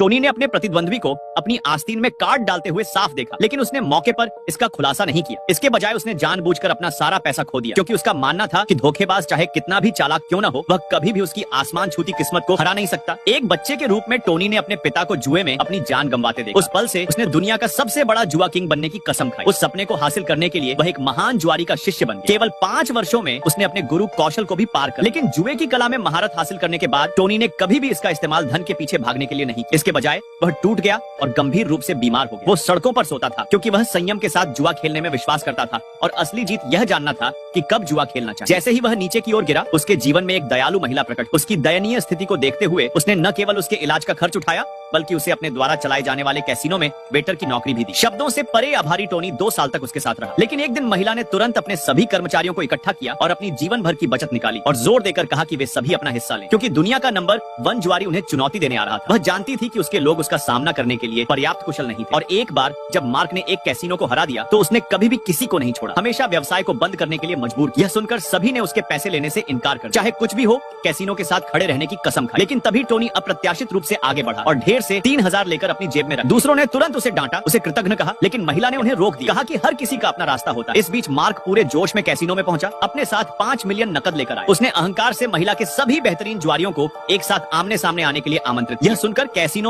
Tony ने अपने प्रतिद्वंद्वी को अपनी आस्तीन में कार्ड डालते हुए साफ देखा, लेकिन उसने मौके पर इसका खुलासा नहीं किया। इसके बजाय उसने जानबूझकर अपना सारा पैसा खो दिया, क्योंकि उसका मानना था कि धोखेबाज चाहे कितना भी चालाक क्यों न हो, वह कभी भी उसकी आसमान छूती किस्मत को हरा नहीं सकता। एक बच्चे के रूप में टोनी ने अपने पिता को जुए में अपनी जान गंवाते देखा। उस पल से उसने दुनिया का सबसे बड़ा जुआ किंग बनने की कसम खाई। उस सपने को हासिल करने के लिए वह एक महान जुआरी का शिष्य बन गया। केवल 5 वर्षों में उसने अपने गुरु कौशल को भी पार कर, लेकिन जुए की कला में महारत हासिल करने के बाद टोनी ने कभी भी इसका इस्तेमाल धन के पीछे भागने के लिए नहीं किया। इसके बजाय वह टूट गया और गंभीर रूप से बीमार हो गया। वो सड़कों पर सोता था, क्योंकि वह संयम के साथ जुआ खेलने में विश्वास करता था और असली जीत यह जानना था कि कब जुआ खेलना चाहिए। जैसे ही वह नीचे की ओर गिरा, उसके जीवन में एक दयालु महिला प्रकट। उसकी दयनीय स्थिति को देखते हुए उसने न केवल उसके इलाज का खर्च उठाया, बल्कि उसे अपने द्वारा चलाए जाने वाले कैसीनो में वेटर की नौकरी भी दी। शब्दों से परे आभारी टोनी 2 साल तक उसके साथ रहा, लेकिन एक दिन महिला ने तुरंत अपने सभी कर्मचारियों को इकट्ठा किया और अपनी जीवन भर की बचत निकाली और जोर देकर कहा कि वे सभी अपना हिस्सा लें, क्योंकि दुनिया का नंबर 1 जुआरी उन्हें चुनौती देने आ रहा था। वह जानती थी कि उसके लोग उसका सामना करने के लिए पर्याप्त कुशल नहीं थे। और एक बार जब मार्क ने एक कैसीनो को हरा दिया, तो उसने कभी भी किसी को नहीं छोड़ा, हमेशा व्यवसाय को बंद करने के लिए मजबूर किया। यह सुनकर सभी ने उसके पैसे लेने से इनकार कर, चाहे कुछ भी हो, कैसीनो के साथ खड़े रहने की कसम खाई। लेकिन तभी टोनी अप्रत्याशित रूप से आगे बढ़ा और ढेर से 3000 लेकर अपनी जेब में रख। दूसरों ने तुरंत उसे डांटा, उसे कृतज्ञ कहा, लेकिन महिला ने उन्हें रोक दिया, कहा कि हर किसी का अपना रास्ता होता है। इस बीच मार्क पूरे जोश में कैसीनो में पहुंचा, अपने साथ 5 मिलियन नकद लेकर आया। उसने अहंकार से महिला के सभी बेहतरीन जुआरियों को एक साथ आमने सामने आने के लिए आमंत्रित किया। यह सुनकर कैसीनो में